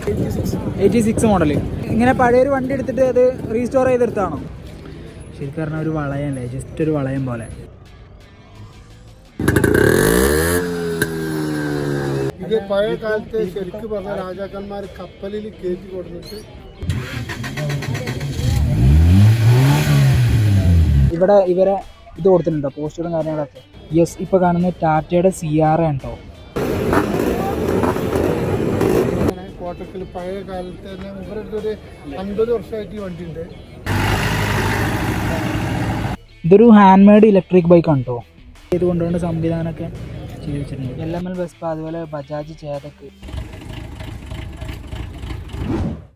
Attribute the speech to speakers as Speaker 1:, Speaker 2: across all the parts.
Speaker 1: 86 model. ഇങ്ങനെ പഴയൊരു വണ്ടി എടുത്തിട്ട് അത് റീസ്റ്റോർ ചെയ്തെടുത്താണോ? ശരിക്കും പറഞ്ഞാൽ ഒരു വളയല്ലേ, ജസ്റ്റ് ഒരു വളയം പോലെ.
Speaker 2: ഇത് പഴയ കാലത്ത് ശരിക്കും പറഞ്ഞ രാജാക്കന്മാർ കപ്പലിൽ കയറ്റി കൊടുത്തിട്ട്
Speaker 1: ഇവിടെ ഇവരെ ഇത് കൊടുത്തിട്ടുണ്ടോ, പോസ്റ്ററും കാര്യങ്ങളൊക്കെ. യെസ്, ഇപ്പോൾ കാണുന്നത് ടാറ്റയുടെ CR ഉണ്ടോ.
Speaker 2: കോട്ടക്കൽ പഴയ കാലത്ത് തന്നെ ഇവരുടെ ഒരു 50 വർഷമായിട്ട് ഈ വണ്ടി ഉണ്ട്.
Speaker 1: ഇതൊരു ഹാൻഡ് മെയ്ഡ് ഇലക്ട്രിക് ബൈക്കാണ് കേട്ടോ. ഇത് കൊണ്ടുപോകേണ്ട സംവിധാനമൊക്കെ ചെയ്ത് വെച്ചിട്ടുണ്ട്. LML വെസ്പ, അതുപോലെ Bajaj Chetak.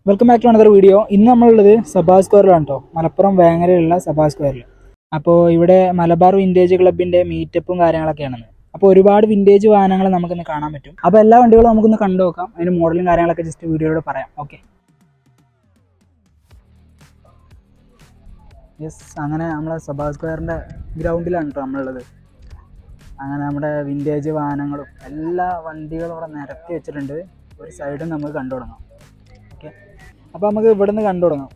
Speaker 1: Welcome back to another video. ഇന്ന് നമ്മളുള്ളത് സഭാ സ്ക്വയറിലാണ് കേട്ടോ, മലപ്പുറം വേങ്ങരയിലുള്ള സഭാ സ്ക്വയറിൽ. അപ്പോൾ ഇവിടെ മലബാർ വിൻറ്റേജ് ക്ലബിൻ്റെ മീറ്റപ്പും കാര്യങ്ങളൊക്കെയാണ്. അപ്പോൾ ഒരുപാട് വിൻറ്റേജ് വാഹനങ്ങൾ നമുക്കിന്ന് കാണാൻ പറ്റും. അപ്പോൾ എല്ലാ വണ്ടികളും നമുക്കൊന്ന് കണ്ടു നോക്കാം. അതിന് മോഡലും കാര്യങ്ങളൊക്കെ ജസ്റ്റ് വീഡിയോയിലൂടെ പറയാം. Okay, yes. അങ്ങനെ നമ്മളെ സഭാ സ്ക്വയറിൻ്റെ ഗ്രൗണ്ടിലാണ് കേട്ടോ നമ്മളുള്ളത്. അങ്ങനെ നമ്മുടെ വിൻറ്റേജ് വാഹനങ്ങളും എല്ലാ വണ്ടികളും ഇവിടെ നിരത്തി വെച്ചിട്ടുണ്ട്. ഒരു സൈഡും നമുക്ക് കണ്ടു തുടങ്ങാം. ഓക്കെ, അപ്പോൾ നമുക്ക് ഇവിടെ നിന്ന് കണ്ടു തുടങ്ങാം.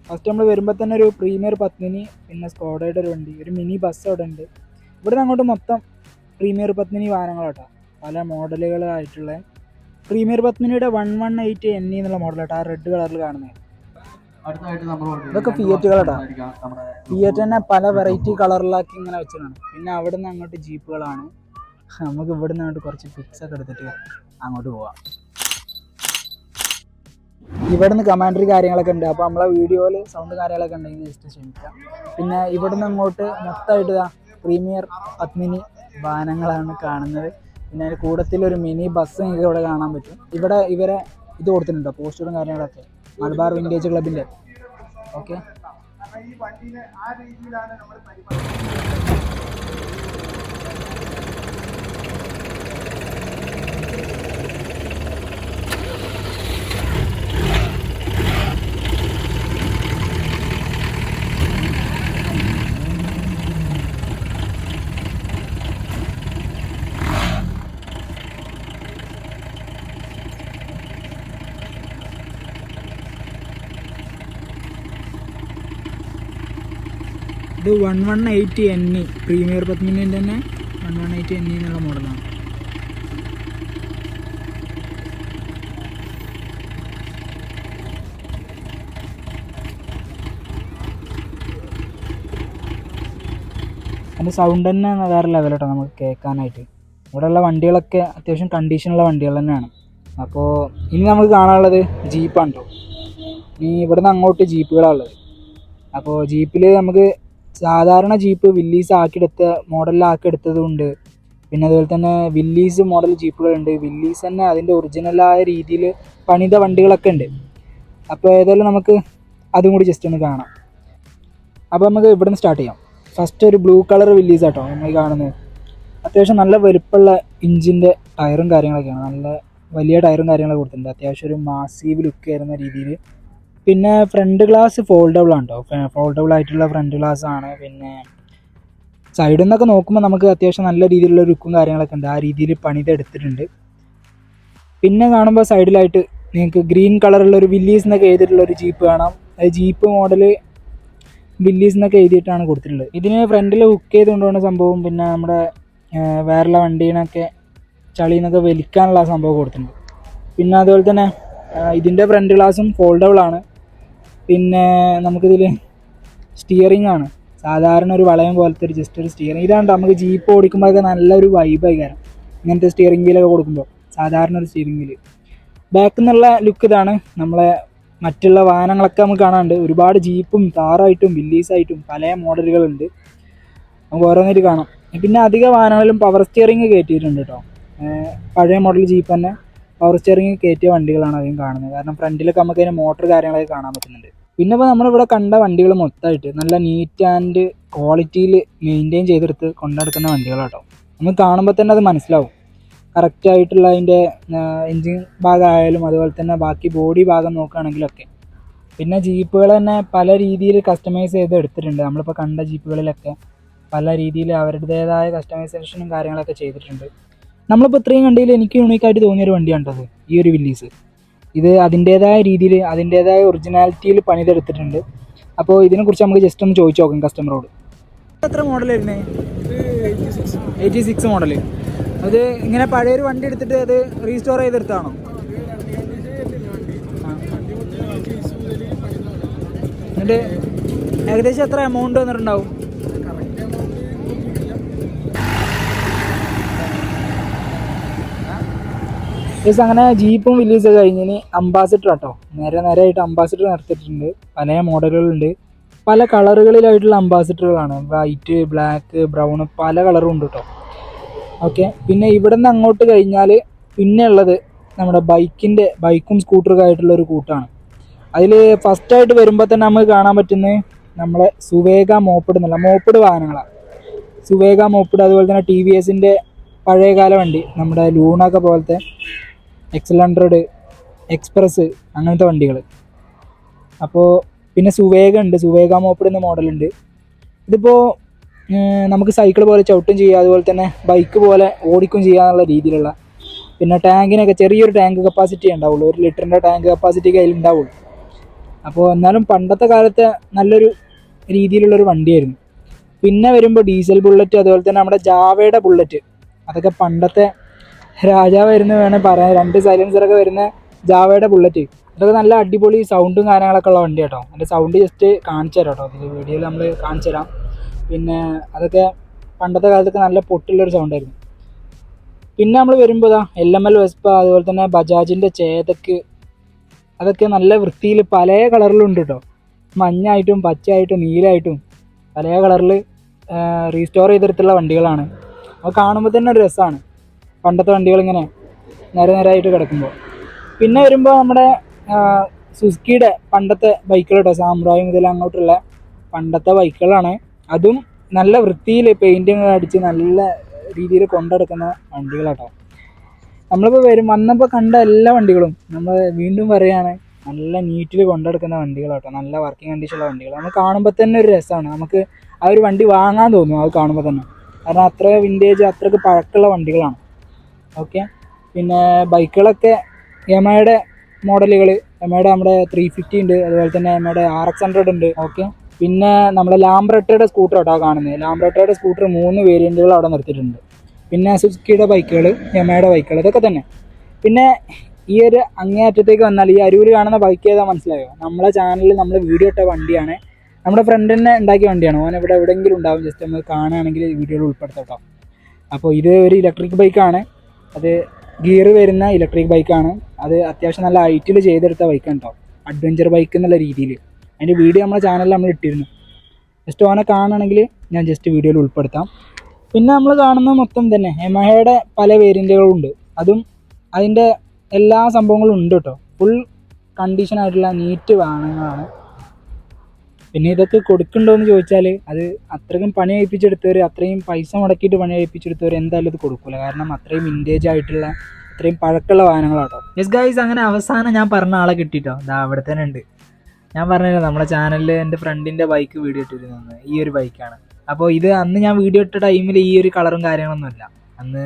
Speaker 1: ഫസ്റ്റ് നമ്മൾ വരുമ്പോൾ തന്നെ ഒരു പ്രീമിയർ പത്മിനി, പിന്നെ സ്കോഡയുടെ ഒരു വണ്ടി, ഒരു മിനി ബസ് അവിടെ ഉണ്ട്. ഇവിടെ നിന്ന് അങ്ങോട്ട് മൊത്തം പ്രീമിയർ പത്മിനി വാഹനങ്ങളാട്ടോ, പല മോഡലുകളായിട്ടുള്ള. പ്രീമിയർ പത്മിനിയുടെ 118 NE എന്നുള്ള മോഡലാട്ടോ, ആ റെഡ് കളറിൽ കാണുന്നത്. ഇതൊക്കെ ഫിയറ്റുകളാട്ടോ. ഫിയറ്റ് തന്നെ പല വെറൈറ്റി കളറിലാക്കി ഇങ്ങനെ വെച്ചിട്ടാണ്. പിന്നെ അവിടെ നിന്ന് അങ്ങോട്ട് ജീപ്പുകളാണ്. നമുക്ക് ഇവിടെ നിന്ന് അങ്ങോട്ട് കുറച്ച് പിക്സ് ഒക്കെ എടുത്തിട്ട് അങ്ങോട്ട് പോവാം. ഇവിടെ നിന്ന് കമാൻഡറി കാര്യങ്ങളൊക്കെ ഉണ്ട്. അപ്പോൾ നമ്മളെ വീഡിയോയിൽ സൗണ്ട് കാര്യങ്ങളൊക്കെ ഉണ്ടെങ്കിൽ ജസ്റ്റ് ക്ഷമിക്കാം. പിന്നെ ഇവിടെ നിന്ന് അങ്ങോട്ട് മൊത്തമായിട്ട് പ്രീമിയർ പത്മിനി വാഹനങ്ങളാണ് കാണുന്നത്. പിന്നെ അതിന് കൂട്ടത്തിലൊരു മിനി ബസ് നിങ്ങൾക്ക് ഇവിടെ കാണാൻ പറ്റും. ഇവിടെ ഇവരെ ഇത് കൊടുത്തിട്ടുണ്ടോ, പോസ്റ്ററും കാര്യങ്ങളൊക്കെ, മലബാർ വിൻറ്റേജ് ക്ലബിൻ്റെ. ഓക്കെ, ഇത് 118 NE പ്രീമിയർ പത്മിനിൻ്റെ തന്നെ 118 NE എന്നുള്ള മോഡലാണ്. അതിൻ്റെ സൗണ്ട് തന്നെ വേറെ ലെവൽ കേട്ടോ നമുക്ക് കേൾക്കാനായിട്ട്. ഇവിടെയുള്ള വണ്ടികളൊക്കെ അത്യാവശ്യം കണ്ടീഷനുള്ള വണ്ടികൾ തന്നെയാണ്. അപ്പോൾ ഇനി നമുക്ക് കാണാനുള്ളത് ജീപ്പാണ് കേട്ടോ. ഇനി ഇവിടുന്ന് അങ്ങോട്ട് ജീപ്പുകളാണുള്ളത്. അപ്പോൾ ജീപ്പിൽ നമുക്ക് സാധാരണ ജീപ്പ് വില്ലീസ് ആക്കിയെടുത്ത മോഡലിലാക്കിയെടുത്തതുണ്ട്. പിന്നെ അതുപോലെ തന്നെ വില്ലീസ് മോഡൽ ജീപ്പുകളുണ്ട്. വില്ലീസ് തന്നെ അതിൻ്റെ ഒറിജിനലായ രീതിയിൽ പണിത വണ്ടികളൊക്കെ ഉണ്ട്. അപ്പോൾ ഏതായാലും നമുക്ക് അതും കൂടി ജസ്റ്റ് ഒന്ന് കാണാം. അപ്പോൾ നമുക്ക് ഇവിടെ നിന്ന് സ്റ്റാർട്ട് ചെയ്യാം. ഫസ്റ്റ് ഒരു ബ്ലൂ കളർ വില്ലീസ് ആട്ടോ നമ്മൾ കാണുന്നത്. അത്യാവശ്യം നല്ല വലുപ്പമുള്ള ഇഞ്ചിൻ്റെ ടയറും കാര്യങ്ങളൊക്കെയാണ്. നല്ല വലിയ ടയറും കാര്യങ്ങളൊക്കെ കൊടുത്തിട്ടുണ്ട്. അത്യാവശ്യം ഒരു മാസീവ് ലുക്ക് വരുന്ന രീതിയിൽ. പിന്നെ ഫ്രണ്ട് ഗ്ലാസ് ഫോൾഡബിൾ ആണ് കേട്ടോ, ഫോൾഡബിൾ ആയിട്ടുള്ള ഫ്രണ്ട് ഗ്ലാസ് ആണ്. പിന്നെ സൈഡിൽ നിന്നൊക്കെ നോക്കുമ്പോൾ നമുക്ക് അത്യാവശ്യം നല്ല രീതിയിലുള്ള ലുക്കും കാര്യങ്ങളൊക്കെ ഉണ്ട്. ആ രീതിയിൽ പണിതെടുത്തിട്ടുണ്ട്. പിന്നെ കാണുമ്പോൾ സൈഡിലായിട്ട് നിങ്ങൾക്ക് ഗ്രീൻ കളറുള്ളൊരു വില്ലീസ് എന്നൊക്കെ എഴുതിയിട്ടുള്ളൊരു ജീപ്പ് കാണാം. അത് ജീപ്പ് മോഡൽ വില്ലീസ് എന്നൊക്കെ എഴുതിയിട്ടാണ് കൊടുത്തിട്ടുള്ളത്. ഇതിന് ഫ്രണ്ടിൽ ഹുക്ക് ചെയ്ത് കൊണ്ടുപോകുന്ന സംഭവം, പിന്നെ നമ്മുടെ വേറെയുള്ള വണ്ടീനൊക്കെ ചളിയിൽ നിന്നൊക്കെ വലിക്കാനുള്ള സംഭവം കൊടുത്തിട്ടുണ്ട്. പിന്നെ അതുപോലെ തന്നെ ഇതിൻ്റെ ഫ്രണ്ട് ഗ്ലാസും ഫോൾഡബിൾ ആണ്. പിന്നെ നമുക്കിതിൽ സ്റ്റിയറിംഗ് ആണ്, സാധാരണ ഒരു വളയം പോലത്തെ ഒരു ജസ്റ്റ് ഒരു സ്റ്റിയറിംഗ്. ഇതാണ് നമുക്ക് ജീപ്പ് ഓടിക്കുമ്പോഴൊക്കെ നല്ലൊരു വൈബായി കാരണം ഇങ്ങനത്തെ സ്റ്റിയറിംഗ് വീലൊക്കെ കൊടുക്കുമ്പോൾ, സാധാരണ ഒരു സ്റ്റിയറിംഗ് വീല്. ബാക്കിൽ നിന്നുള്ള ലുക്ക് ഇതാണ്. നമ്മളെ മറ്റുള്ള വാഹനങ്ങളൊക്കെ നമുക്ക് കാണാനുണ്ട്. ഒരുപാട് ജീപ്പും താറായിട്ടും വില്ലീസായിട്ടും പല മോഡലുകളുണ്ട്. നമുക്ക് ഓരോന്നിട്ട് കാണാം. പിന്നെ അധിക വാഹനങ്ങളിലും പവർ സ്റ്റിയറിംഗ് കയറ്റിയിട്ടുണ്ട് കേട്ടോ. പഴയ മോഡൽ ജീപ്പ് തന്നെ പവർ സ്റ്റിയറിംഗ് കയറ്റിയ വണ്ടികളാണ് അധികം കാണുന്നത്. കാരണം ഫ്രണ്ടിലൊക്കെ നമുക്ക് അതിന് മോട്ടർ കാര്യങ്ങളൊക്കെ കാണാൻ പറ്റുന്നുണ്ട്. പിന്നെ ഇപ്പോൾ നമ്മളിവിടെ കണ്ട വണ്ടികൾ മൊത്തമായിട്ട് നല്ല നീറ്റ് ആൻഡ് ക്വാളിറ്റിയിൽ മെയിൻറ്റെയിൻ ചെയ്തെടുത്ത് കൊണ്ടുനടക്കുന്ന വണ്ടികളാട്ടോ. നമുക്ക് കാണുമ്പോൾ തന്നെ അത് മനസ്സിലാവും. കറക്റ്റായിട്ടുള്ള അതിൻ്റെ എൻജിൻ ഭാഗമായാലും അതുപോലെ തന്നെ ബാക്കി ബോഡി ഭാഗം നോക്കുകയാണെങ്കിലൊക്കെ. പിന്നെ ജീപ്പുകൾ തന്നെ പല രീതിയിൽ കസ്റ്റമൈസ് ചെയ്ത് എടുത്തിട്ടുണ്ട്. നമ്മളിപ്പോൾ കണ്ട ജീപ്പുകളിലൊക്കെ പല രീതിയിൽ അവരുടേതായ കസ്റ്റമൈസേഷനും കാര്യങ്ങളൊക്കെ ചെയ്തിട്ടുണ്ട്. നമ്മളിപ്പോൾ ഇത്രയും കണ്ടതിൽ എനിക്ക് യൂണീക്കായിട്ട് തോന്നിയൊരു വണ്ടിയാണത് ഈ ഒരു വില്ലീസ്. ഇത് അതിൻ്റേതായ രീതിയിൽ അതിൻ്റേതായ ഒറിജിനാലിറ്റിയിൽ പണിതെടുത്തിട്ടുണ്ട്. അപ്പോൾ ഇതിനെക്കുറിച്ച് നമുക്ക് ജസ്റ്റ് ഒന്ന് ചോദിച്ചു നോക്കാം കസ്റ്റമറോട്. എത്ര മോഡൽ വരുന്നത്? 86 മോഡൽ. അത് ഇങ്ങനെ പഴയൊരു വണ്ടി എടുത്തിട്ട് അത് റീസ്റ്റോർ ചെയ്തെടുത്താണോ? എന്നിട്ട് ഏകദേശം എത്ര എമൗണ്ട് വന്നിട്ടുണ്ടാവും? യെസ്, അങ്ങനെ ജീപ്പും വില്ലീസൊക്കെ കഴിഞ്ഞ് ഇനി അംബാസിഡർ കേട്ടോ. നേരെയായിട്ട് അംബാസിഡർ നിർത്തിയിട്ടുണ്ട്. പല മോഡലുകളുണ്ട്, പല കളറുകളിലായിട്ടുള്ള അംബാസിഡറുകളാണ്. വൈറ്റ്, ബ്ലാക്ക്, ബ്രൗൺ, പല കളറും ഉണ്ട് കേട്ടോ. ഓക്കെ, പിന്നെ ഇവിടെ നിന്ന് അങ്ങോട്ട് കഴിഞ്ഞാൽ പിന്നെ ഉള്ളത് നമ്മുടെ ബൈക്കും സ്കൂട്ടറൊക്കെ ആയിട്ടുള്ള ഒരു കൂട്ടാണ്. അതിൽ ഫസ്റ്റായിട്ട് വരുമ്പോൾ തന്നെ നമുക്ക് കാണാൻ പറ്റുന്നത് നമ്മളെ സുവേഗ മോപ്പഡ് വാഹനങ്ങളാണ്. സുവേഗ മോപ്പഡ്, അതുപോലെ തന്നെ TVSൻ്റെ പഴയകാല വണ്ടി, നമ്മുടെ ലൂണൊക്കെ പോലത്തെ X100, എക്സ്പ്രസ്, അങ്ങനത്തെ വണ്ടികൾ. അപ്പോൾ പിന്നെ സുവേഗ മോപ്പഡ് എന്ന മോഡലുണ്ട്. ഇതിപ്പോൾ നമുക്ക് സൈക്കിൾ പോലെ ചവിട്ടും ചെയ്യാം, അതുപോലെ തന്നെ ബൈക്ക് പോലെ ഓടിക്കും ചെയ്യാന്നുള്ള രീതിയിലുള്ള. പിന്നെ ടാങ്കിനൊക്കെ ചെറിയൊരു ടാങ്ക് കപ്പാസിറ്റി ഉണ്ടാവുള്ളൂ, 1 ലിറ്ററിൻ്റെ ടാങ്ക് കപ്പാസിറ്റി കയ്യിൽ ഉണ്ടാവുള്ളൂ. അപ്പോൾ എന്നാലും പണ്ടത്തെ കാലത്തെ നല്ലൊരു രീതിയിലുള്ളൊരു വണ്ടിയായിരുന്നു. പിന്നെ വരുമ്പോൾ ഡീസൽ ബുള്ളറ്റ്, അതുപോലെ തന്നെ നമ്മുടെ ജാവയുടെ ബുള്ളറ്റ്, അതൊക്കെ പണ്ടത്തെ രാജാവായിരുന്നു വേണേൽ പറയാം. 2 സൈലൻസറൊക്കെ വരുന്ന ജാവയുടെ ബുള്ളറ്റ്, അതൊക്കെ നല്ല അടിപൊളി സൗണ്ടും കാര്യങ്ങളൊക്കെ ഉള്ള വണ്ടി കേട്ടോ. അതിൻ്റെ സൗണ്ട് ജസ്റ്റ് കാണിച്ചു തരാം കേട്ടോ, ഇതിൽ വീഡിയോയിൽ നമ്മൾ കാണിച്ചു തരാം. പിന്നെ അതൊക്കെ പണ്ടത്തെ കാലത്തൊക്കെ നല്ല പൊട്ടുള്ളൊരു സൗണ്ടായിരുന്നു. പിന്നെ നമ്മൾ വരുമ്പോൾ LML വെസ്പ, അതുപോലെ തന്നെ ബജാജിൻ്റെ ചേതക്ക്, അതൊക്കെ നല്ല വൃത്തിയിൽ പല കളറിലുണ്ട് കേട്ടോ. മഞ്ഞായിട്ടും പച്ചയായിട്ടും നീലായിട്ടും പല കളറിൽ റീസ്റ്റോർ ചെയ്തെടുത്തുള്ള വണ്ടികളാണ്. അത് കാണുമ്പോൾ തന്നെ ഒരു രസമാണ്, പണ്ടത്തെ വണ്ടികളിങ്ങനെ നേരായിട്ട് കിടക്കുമ്പോൾ. പിന്നെ വരുമ്പോൾ നമ്മുടെ സുസുക്കിയുടെ പണ്ടത്തെ ബൈക്കുകൾ കേട്ടോ, സാമ്രായി മുതൽ അങ്ങോട്ടുള്ള പണ്ടത്തെ ബൈക്കുകളാണ്. അതും നല്ല വൃത്തിയിൽ പെയിൻറ്റിങ് അടിച്ച് നല്ല രീതിയിൽ കൊണ്ടെടുക്കുന്ന വണ്ടികളാട്ടോ. നമ്മളിപ്പോൾ വന്നപ്പോൾ കണ്ട എല്ലാ വണ്ടികളും നമ്മൾ വീണ്ടും പറയുകയാണ്, നല്ല നീറ്റിൽ കൊണ്ടെടുക്കുന്ന വണ്ടികളാട്ടോ, നല്ല വർക്കിംഗ് കണ്ടീഷനുള്ള വണ്ടികൾ. നമ്മൾ കാണുമ്പോൾ തന്നെ ഒരു രസമാണ്, നമുക്ക് ആ ഒരു വണ്ടി വാങ്ങാൻ തോന്നും അത് കാണുമ്പോൾ തന്നെ. കാരണം അത്ര വിൻറ്റേജ്, അത്രയ്ക്ക് പഴക്കമുള്ള വണ്ടികളാണ്. ഓക്കെ, പിന്നെ ബൈക്കുകളൊക്കെ യമയുടെ മോഡലുകൾ, യമയുടെ നമ്മുടെ 350 ഉണ്ട്, അതുപോലെ തന്നെ യമയുടെ RX100 ഉണ്ട്. ഓക്കെ, പിന്നെ നമ്മുടെ ലാംബ്രട്ടയുടെ സ്കൂട്ടർ കേട്ടോ കാണുന്നത്. ലാംബ്രട്ടയുടെ സ്കൂട്ടർ 3 വേരിയൻറ്റുകൾ അവിടെ നിർത്തിയിട്ടുണ്ട്. പിന്നെ സുസുക്കിയുടെ ബൈക്കുകൾ, യമയുടെ ബൈക്കുകൾ, ഇതൊക്കെ തന്നെ. പിന്നെ ഈ ഒരു അങ്ങേയറ്റത്തേക്ക് വന്നാൽ ഈ അരൂർ കാണുന്ന ബൈക്ക് ഏതാ മനസ്സിലായോ? നമ്മളെ ചാനലിൽ നമ്മൾ വീഡിയോ ഇട്ട വണ്ടിയാണ്, നമ്മുടെ ഫ്രണ്ട് തന്നെ ഉണ്ടാക്കിയ വണ്ടിയാണ്. ഓൻ ഇവിടെ എവിടെയെങ്കിലും ഉണ്ടാവും, ജസ്റ്റ് നമ്മൾ കാണുകയാണെങ്കിൽ വീഡിയോയിൽ ഉൾപ്പെടുത്താം കേട്ടോ. അപ്പോൾ ഇത് ഒരു ഇലക്ട്രിക് ബൈക്കാണ്, അത് ഗിയർ വരുന്ന ഇലക്ട്രിക് ബൈക്കാണ്. അത് അത്യാവശ്യം നല്ല ഹൈറ്റിൽ ചെയ്തെടുത്ത ബൈക്കാണ് കേട്ടോ, അഡ്വഞ്ചർ ബൈക്ക് എന്നുള്ള രീതിയിൽ. അതിൻ്റെ വീഡിയോ നമ്മുടെ ചാനലിൽ നമ്മൾ ഇട്ടിരുന്നു. ജസ്റ്റ് ഓനെ കാണുകയാണെങ്കിൽ ഞാൻ ജസ്റ്റ് വീഡിയോയിൽ ഉൾപ്പെടുത്താം. പിന്നെ നമ്മൾ കാണുന്നത് മൊത്തം തന്നെ യമഹയുടെ പല വേരിയൻറ്റുകളും ഉണ്ട്, അതും അതിൻ്റെ എല്ലാ സംഭവങ്ങളും ഉണ്ട് കേട്ടോ. ഫുൾ കണ്ടീഷനായിട്ടുള്ള നീറ്റ് വാഹനങ്ങളാണ്. പിന്നെ ഇതൊക്കെ കൊടുക്കണ്ടോ എന്ന് ചോദിച്ചാൽ അത് അത്രയും പണി കഴിപ്പിച്ചെടുത്തവർ, അത്രയും പൈസ മുടക്കിയിട്ട് പണി കഴിപ്പിച്ചെടുത്തവർ എന്തായാലും ഇത് കൊടുക്കില്ല. കാരണം അത്രയും വിൻറ്റേജ് ആയിട്ടുള്ള അത്രയും പഴക്കമുള്ള വാഹനങ്ങളാട്ടോ. യെസ് ഗൈസ്, അങ്ങനെ അവസാനം ഞാൻ പറഞ്ഞ ആളെ കിട്ടിയിട്ടോ. അതാ അവിടെ തന്നെ ഉണ്ട്. ഞാൻ പറഞ്ഞല്ലോ നമ്മുടെ ചാനലിൽ എൻ്റെ ഫ്രണ്ടിൻ്റെ ബൈക്ക് വീഡിയോ ഇട്ടിരുന്നു, ഈ ഒരു ബൈക്കാണ്. അപ്പോൾ ഇത് അന്ന് ഞാൻ വീഡിയോ ഇട്ട ടൈമിൽ ഈ ഒരു കളറും കാര്യങ്ങളൊന്നുമില്ല, അന്ന്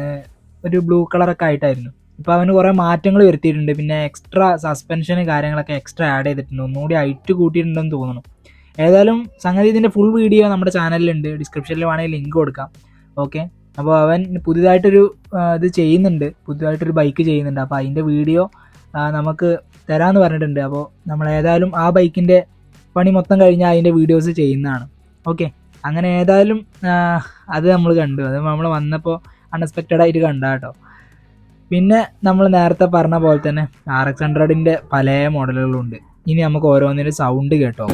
Speaker 1: ഒരു ബ്ലൂ കളറൊക്കെ ആയിട്ടായിരുന്നു. ഇപ്പോൾ അവന് കുറേ മാറ്റങ്ങൾ വരുത്തിയിട്ടുണ്ട്. പിന്നെ എക്സ്ട്രാ സസ്പെൻഷന് കാര്യങ്ങളൊക്കെ എക്സ്ട്രാ ആഡ് ചെയ്തിട്ടുണ്ട്, ഒന്നുകൂടി ഹൈറ്റ് കൂട്ടിയിട്ടുണ്ടെന്ന് തോന്നുന്നു. ഏതായാലും സംഗതി ഇതിൻ്റെ ഫുൾ വീഡിയോ നമ്മുടെ ചാനലിലുണ്ട്, ഡിസ്ക്രിപ്ഷനിൽ വേണമെങ്കിൽ ലിങ്ക് കൊടുക്കാം. ഓക്കെ, അപ്പോൾ അവൻ പുതിയതായിട്ടൊരു ഇത് ചെയ്യുന്നുണ്ട്, പുതിയതായിട്ടൊരു ബൈക്ക് ചെയ്യുന്നുണ്ട്. അപ്പോൾ അതിൻ്റെ വീഡിയോ നമുക്ക് തരാമെന്ന് പറഞ്ഞിട്ടുണ്ട്. അപ്പോൾ നമ്മൾ ഏതായാലും ആ ബൈക്കിൻ്റെ പണി മൊത്തം കഴിഞ്ഞാൽ അതിൻ്റെ വീഡിയോസ് ചെയ്യുന്നതാണ്. ഓക്കെ, അങ്ങനെ ഏതായാലും അത് നമ്മൾ കണ്ടു, അത് നമ്മൾ വന്നപ്പോൾ അൺഎക്സ്പെക്റ്റഡ് ആയിട്ട് കണ്ടാ കേട്ടോ. പിന്നെ നമ്മൾ നേരത്തെ പറഞ്ഞ പോലെ തന്നെ RX100ൻ്റെ പല മോഡലുകളുണ്ട്. ഇനി നമുക്ക് ഓരോന്നിനും സൗണ്ട് കേട്ടോ.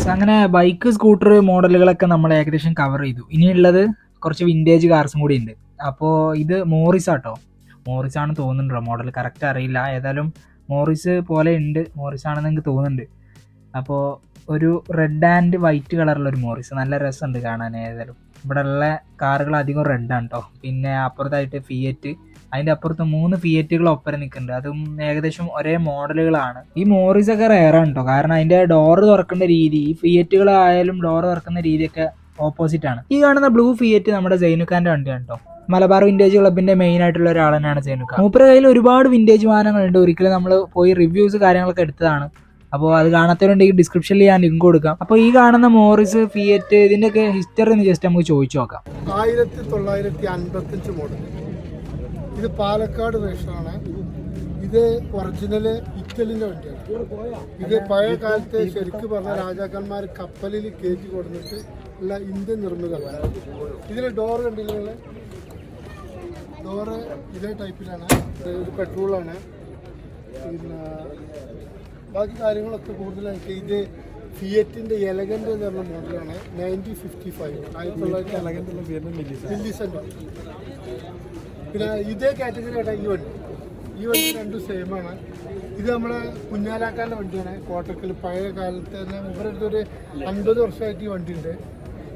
Speaker 1: യെസ്, അങ്ങനെ ബൈക്ക് സ്കൂട്ടർ മോഡലുകളൊക്കെ നമ്മൾ ഏകദേശം കവർ ചെയ്തു. ഇനിയുള്ളത് കുറച്ച് വിൻറ്റേജ് കാർസും കൂടി ഉണ്ട്. അപ്പോൾ ഇത് മോറിസ് ആട്ടോ, മോറിസ് ആണെന്ന് തോന്നുന്നുണ്ടോ, മോഡൽ കറക്റ്റ് അറിയില്ല. ഏതായാലും മോറിസ് പോലെ ഉണ്ട്, മോറിസ് ആണെന്ന് എനിക്ക് തോന്നുന്നുണ്ട്. അപ്പോൾ ഒരു റെഡ് ആൻഡ് വൈറ്റ് കളറുള്ളൊരു മോറിസ്, നല്ല രസമുണ്ട് കാണാൻ. ഏതായാലും ഇവിടെ ഉള്ള കാറുകൾ അധികം റെഡാണ് കേട്ടോ. പിന്നെ അപ്പുറത്തായിട്ട് ഫിയറ്റ്, അതിൻ്റെ അപ്പുറത്ത് 3 ഫിയറ്റുകൾ ഒപ്പരം നിൽക്കുന്നുണ്ട്. അതും ഏകദേശം ഒരേ മോഡലുകളാണ്. ഈ മോറിസ് ഒക്കെ റെയറാണ് കേട്ടോ, കാരണം അതിൻ്റെ ഡോറ് തുറക്കേണ്ട രീതി, ഈ ഫിയറ്റുകളായാലും ഡോറ് തുറക്കുന്ന രീതിയൊക്കെ ഓപ്പോസിറ്റ് ആണ്. ഈ കാണുന്ന ബ്ലൂ ഫിയറ്റ് നമ്മുടെ സൈനുഖാൻ്റെ വണ്ടിയാണ് കേട്ടോ. മലബാർ വിൻറ്റേജ് ക്ലബിൻ്റെ മെയിൻ ആയിട്ടുള്ള ഒരാൾ തന്നെയാണ് സൈനുഖാൻ. മൂപ്പരുടെ കയ്യിൽ ഒരുപാട് വിൻറ്റേജ് വാഹനങ്ങളുണ്ട്. ഒരിക്കലും നമ്മൾ പോയി റിവ്യൂസ് കാര്യങ്ങളൊക്കെ എടുത്തതാണ്. അപ്പോൾ അത് കാണാത്തവരുണ്ടെങ്കിൽ ഡിസ്ക്രിപ്ഷനിൽ ഞാൻ ലിങ്ക് കൊടുക്കാം. അപ്പോൾ ഈ കാണുന്ന മോറിസ്, ഫിയറ്റ്, ഇതിൻ്റെയൊക്കെ ഹിസ്റ്ററി ഒന്ന് ജസ്റ്റ് നമുക്ക് ചോദിച്ചു നോക്കാം.
Speaker 2: 1955 മോഡൽ. ഇത് പാലക്കാട് രജിസ്റ്ററാണ്. ഇത് ഒറിജിനൽ ഇറ്റലിൻ്റെ വണ്ടിയാണ്. ഇത് പഴയ കാലത്ത് ശരിക്കും പറഞ്ഞ രാജാക്കന്മാർ കപ്പലിൽ കയറ്റി കൊടുത്തിട്ട് ഉള്ള ഇന്ത്യൻ നിർമ്മിതമാണ്. ഇതിൽ ഡോറ് കണ്ടില്ല, ഡോറ് ഇതേ ടൈപ്പിലാണ്. ഇത് പെട്രോളാണ്. പിന്നെ ബാക്കി കാര്യങ്ങളൊക്കെ കൂടുതലായിട്ട് ഇത് ഫിയറ്റിൻ്റെ എലഗൻ്റ് എന്ന് പറഞ്ഞ മോഡലാണ്. 1955 മില്ലിസെൻ്റ്. പിന്നെ ഇതേ കാറ്റഗറി ആയിട്ടാണ് ഈ വണ്ടി രണ്ടും സെയിമാണ്. ഇത് നമ്മളെ കുഞ്ഞാലാക്കാൻ്റെ വണ്ടിയാണ്. കോട്ടക്കൽ പഴയ കാലത്ത് തന്നെ ഇവരുടെ ഒരു 50 വർഷമായിട്ട് ഈ വണ്ടി ഉണ്ട്.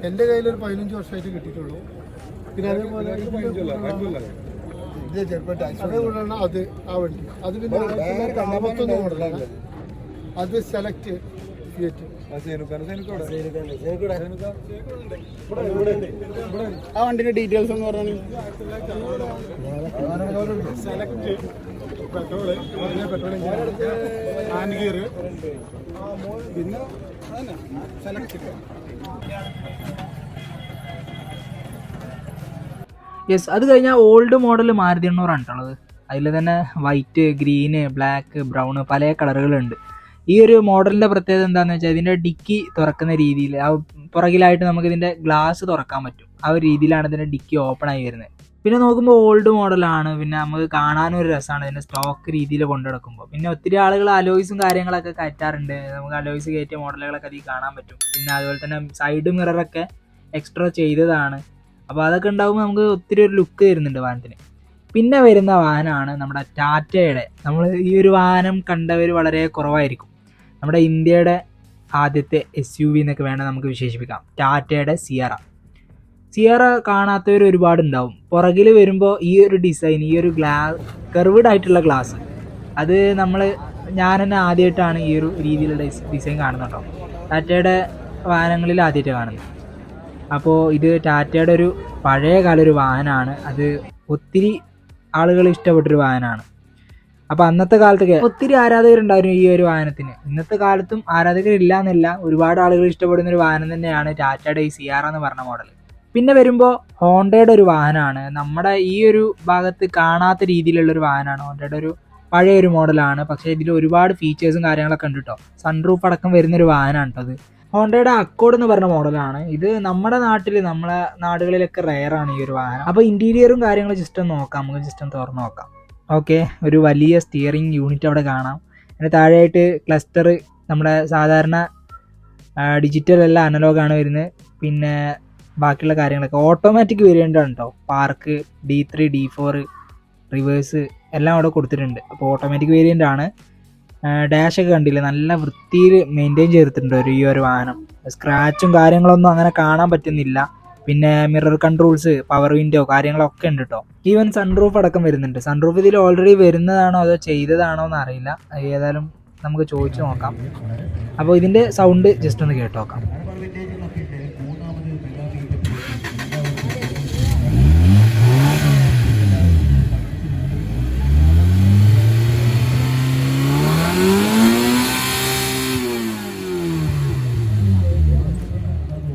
Speaker 2: എൻ്റെ കയ്യിലൊരു 15 വർഷമായിട്ട് കിട്ടിയിട്ടുള്ളൂ. പിന്നെ അതേപോലെ ഇത് അതേപോലെയാണ് അത് ആ വണ്ടി. അത് പിന്നെ 1951 മോഡലാണ്. അത് സെലക്ട് ഫിയറ്റ്.
Speaker 3: ആ വണ്ടിന്റെ ഡീറ്റെയിൽസ് എന്ന് പറഞ്ഞാൽ
Speaker 2: സെലക്ട് പെട്രോള്, ഹാൻഡ് ഗിയർ, പിന്നെ സെലക്ട്.
Speaker 1: യെസ്, അത് കഴിഞ്ഞാൽ ഓൾഡ് മോഡൽ മാരുതി 800 ആണ് ഉള്ളത്. അതിൽ തന്നെ വൈറ്റ്, ഗ്രീന്, ബ്ലാക്ക്, ബ്രൗണ് പല കളറുകളുണ്ട്. ഈ ഒരു മോഡലിൻ്റെ പ്രത്യേകത എന്താണെന്ന് വെച്ചാൽ ഇതിൻ്റെ ഡിക്കി തുറക്കുന്ന രീതിയിൽ ആ പുറകിലായിട്ട് നമുക്ക് ഇതിൻ്റെ ഗ്ലാസ് തുറക്കാൻ പറ്റും. ആ ഒരു രീതിയിലാണ് ഇതിൻ്റെ ഡിക്കി ഓപ്പൺ ആയി വരുന്നത്. പിന്നെ നോക്കുമ്പോൾ ഓൾഡ് മോഡലാണ്. പിന്നെ നമുക്ക് കാണാനും ഒരു രസമാണ് ഇതിൻ്റെ സ്റ്റോക്ക് രീതിയിൽ കൊണ്ടുനടക്കുമ്പോൾ. പിന്നെ ഒത്തിരി ആളുകൾ അലോയ്സും കാര്യങ്ങളൊക്കെ കയറ്റാറുണ്ട്. നമുക്ക് അലോയ്സ് കയറ്റിയ മോഡലുകളൊക്കെ അതിൽ കാണാൻ പറ്റും. പിന്നെ അതുപോലെ തന്നെ സൈഡ് മിററൊക്കെ എക്സ്ട്രാ ചെയ്തതാണ്. അപ്പോൾ അതൊക്കെ ഉണ്ടാകുമ്പോൾ നമുക്ക് ഒത്തിരി ഒരു ലുക്ക് തരുന്നുണ്ട് വാഹനത്തിന്. പിന്നെ വരുന്ന വാഹനമാണ് നമ്മുടെ ടാറ്റയുടെ. നമ്മൾ ഈ ഒരു വാഹനം കണ്ടവർ വളരെ കുറവായിരിക്കും. നമ്മുടെ ഇന്ത്യയുടെ ആദ്യത്തെ SUV എന്നൊക്കെ വേണം നമുക്ക് വിശേഷിപ്പിക്കാം. ടാറ്റയുടെ സിയറ കാണാത്തവർ ഒരുപാടുണ്ടാവും. പുറകിൽ വരുമ്പോൾ ഈ ഒരു ഡിസൈൻ, ഈ ഒരു കർവ്ഡ് ആയിട്ടുള്ള ഗ്ലാസ്, അത് ഞാൻ തന്നെ ആദ്യമായിട്ടാണ് ഈ ഒരു രീതിയിലുള്ള ഡിസൈൻ കാണുന്നുണ്ടോ. ടാറ്റയുടെ വാഹനങ്ങളിൽ ആദ്യമായിട്ട് കാണുന്നത്. അപ്പോൾ ഇത് ടാറ്റയുടെ ഒരു പഴയ കാല ഒരു വാഹനമാണ്. അത് ഒത്തിരി ആളുകൾ ഇഷ്ടപ്പെട്ടൊരു വാഹനമാണ്. അപ്പോൾ അന്നത്തെ കാലത്തൊക്കെ ഒത്തിരി ആരാധകരുണ്ടായിരുന്നു ഈ ഒരു വാഹനത്തിന്. ഇന്നത്തെ കാലത്തും ആരാധകരില്ല എന്നല്ല, ഒരുപാട് ആളുകൾ ഇഷ്ടപ്പെടുന്ന ഒരു വാഹനം തന്നെയാണ് ടാറ്റയുടെ ഈ സിയാറ എന്ന് പറഞ്ഞ മോഡൽ. പിന്നെ വരുമ്പോൾ ഹോണ്ടയുടെ ഒരു വാഹനമാണ്. നമ്മുടെ ഈ ഒരു ഭാഗത്ത് കാണാത്ത രീതിയിലുള്ളൊരു വാഹനമാണ്. ഹോണ്ടയുടെ ഒരു പഴയൊരു മോഡലാണ്. പക്ഷേ ഇതിൽ ഒരുപാട് ഫീച്ചേഴ്സും കാര്യങ്ങളൊക്കെ ഉണ്ട് കേട്ടോ. സൺറൂഫ് അടക്കം വരുന്നൊരു വാഹനമാണ് കേട്ടോ. അത് ഹോണ്ടയുടെ അക്കോർഡ് എന്ന് പറഞ്ഞ മോഡലാണ്. ഇത് നമ്മുടെ നമ്മളെ നാടുകളിലൊക്കെ റെയറാണ് ഈ ഒരു വാഹനം. അപ്പോൾ ഇൻറ്റീരിയറും കാര്യങ്ങളും ജസ്റ്റ് ഒന്ന് നോക്കാം, നമുക്ക് ജസ്റ്റ് ഒന്ന് തുറന്ന് നോക്കാം. ഓക്കെ, ഒരു വലിയ സ്റ്റിയറിംഗ് യൂണിറ്റ് അവിടെ കാണാം. അതിന് താഴെയായിട്ട് ക്ലസ്റ്റർ നമ്മുടെ സാധാരണ ഡിജിറ്റൽ അല്ല, അനലോഗാണ് വരുന്നത്. പിന്നെ ബാക്കിയുള്ള കാര്യങ്ങളൊക്കെ ഓട്ടോമാറ്റിക് വേരിയൻ്റ് ആണ് കേട്ടോ. പാർക്ക്, D3, D4, റിവേഴ്സ് എല്ലാം അവിടെ കൊടുത്തിട്ടുണ്ട്. അപ്പോൾ ഓട്ടോമാറ്റിക് വേരിയൻ്റ് ആണ്. ഡാഷൊക്കെ കണ്ടില്ലേ, നല്ല വൃത്തിയിൽ മെയിൻറ്റെയിൻ ചെയ്തിട്ടുണ്ട് ഈ ഒരു വാഹനം. സ്ക്രാച്ചും കാര്യങ്ങളൊന്നും അങ്ങനെ കാണാൻ പറ്റുന്നില്ല. പിന്നെ മിറർ കൺട്രോൾസ്, പവർ വിൻഡോ കാര്യങ്ങളൊക്കെ ഉണ്ട് കേട്ടോ. ഈവൻ സൺറൂഫ് അടക്കം വരുന്നുണ്ട്. സൺറൂഫ് ഇതിൽ ഓൾറെഡി വരുന്നതാണോ അതോ ചെയ്തതാണോ എന്ന് അറിയില്ല. ഏതായാലും നമുക്ക് ചോദിച്ചു നോക്കാം. അപ്പോൾ ഇതിൻ്റെ സൗണ്ട് ജസ്റ്റ് ഒന്ന് കേട്ട് നോക്കാം.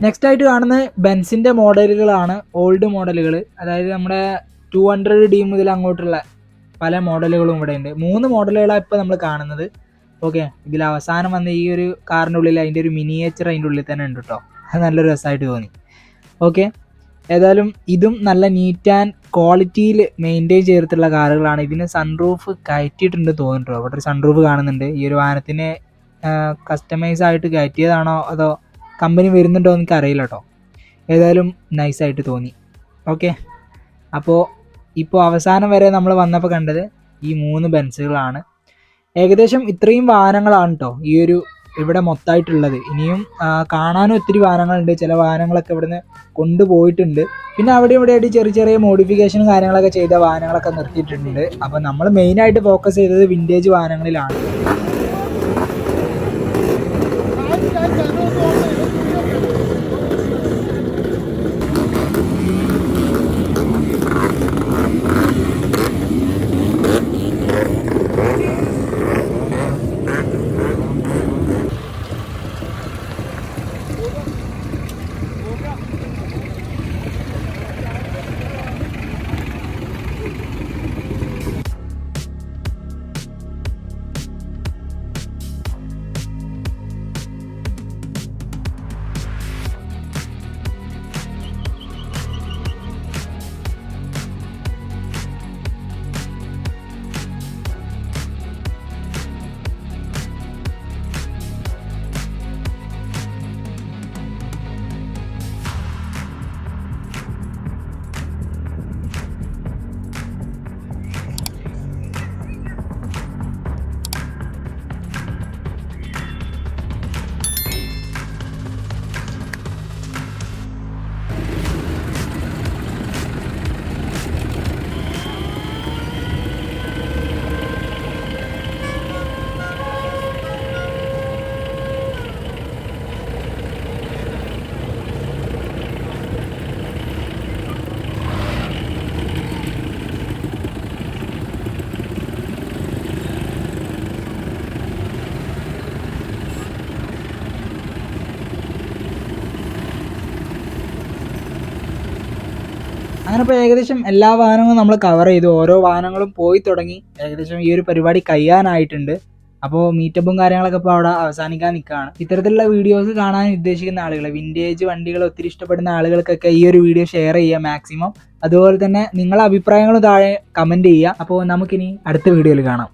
Speaker 1: നെക്സ്റ്റ് ആയിട്ട് കാണുന്നത് ബെൻസിൻ്റെ മോഡലുകളാണ്, ഓൾഡ് മോഡലുകൾ. അതായത് നമ്മുടെ 200D മുതൽ അങ്ങോട്ടുള്ള പല മോഡലുകളും ഇവിടെ ഉണ്ട്. 3 മോഡലുകളാണ് ഇപ്പോൾ നമ്മൾ കാണുന്നത്. ഓക്കെ, ഇതിൽ അവസാനം വന്ന ഈ ഒരു കാറിൻ്റെ ഉള്ളിൽ അതിൻ്റെ ഒരു മിനിയേച്ചർ അതിൻ്റെ ഉള്ളിൽ തന്നെ ഉണ്ട് കേട്ടോ. അത് നല്ലൊരു രസമായിട്ട് തോന്നി. ഓക്കെ, ഏതായാലും ഇതും നല്ല നീറ്റ് ആൻഡ് ക്വാളിറ്റിയിൽ മെയിൻറ്റെയിൻ ചെയ്തിട്ടുള്ള കാറുകളാണ്. ഇതിന് സൺറൂഫ് കയറ്റിയിട്ടുണ്ട് തോന്നുന്നുണ്ടോ. അവിടെ ഒരു സൺറൂഫ് കാണുന്നുണ്ട്. ഈ ഒരു വാഹനത്തിന് കസ്റ്റമൈസ് ആയിട്ട് കയറ്റിയതാണോ അതോ കമ്പനി വരുന്നുണ്ടോ എന്ന് എനിക്ക് അറിയില്ല കേട്ടോ. ഏതായാലും നൈസായിട്ട് തോന്നി. ഓക്കെ, അപ്പോൾ ഇപ്പോൾ അവസാനം വരെ നമ്മൾ വന്നപ്പോൾ കണ്ടത് ഈ 3 ബെൻസുകളാണ്. ഏകദേശം ഇത്രയും വാഹനങ്ങളാണ് കേട്ടോ ഈ ഒരു ഇവിടെ മൊത്തമായിട്ടുള്ളത്. ഇനിയും കാണാനും ഒത്തിരി വാഹനങ്ങളുണ്ട്. ചില വാഹനങ്ങളൊക്കെ ഇവിടുന്ന് കൊണ്ടുപോയിട്ടുണ്ട്. പിന്നെ അവിടെ ഇവിടെ ആയിട്ട് ചെറിയ ചെറിയ മോഡിഫിക്കേഷനും കാര്യങ്ങളൊക്കെ ചെയ്ത വാഹനങ്ങളൊക്കെ നിർത്തിയിട്ടുണ്ട്. അപ്പോൾ നമ്മൾ മെയിനായിട്ട് ഫോക്കസ് ചെയ്തത് വിൻറ്റേജ് വാഹനങ്ങളിലാണ്. അങ്ങനെ ഇപ്പോൾ ഏകദേശം എല്ലാ വാഹനങ്ങളും നമ്മൾ കവർ ചെയ്തു. ഓരോ വാഹനങ്ങളും പോയി തുടങ്ങി. ഏകദേശം ഈ ഒരു പരിപാടി കഴിയാനായിട്ടുണ്ട്. അപ്പോൾ മീറ്റപ്പും കാര്യങ്ങളൊക്കെ ഇപ്പോൾ അവിടെ അവസാനിക്കാൻ നിൽക്കുകയാണ്. ഇത്തരത്തിലുള്ള വീഡിയോസ് കാണാൻ ഉദ്ദേശിക്കുന്ന ആളുകൾ, വിൻറ്റേജ് വണ്ടികൾ ഒത്തിരി ഇഷ്ടപ്പെടുന്ന ആളുകൾക്കൊക്കെ ഈ ഒരു വീഡിയോ ഷെയർ ചെയ്യുക മാക്സിമം. അതുപോലെ തന്നെ നിങ്ങളുടെ അഭിപ്രായങ്ങളും താഴെ കമൻറ്റ് ചെയ്യുക. അപ്പോൾ നമുക്കിനി അടുത്ത വീഡിയോയിൽ കാണാം.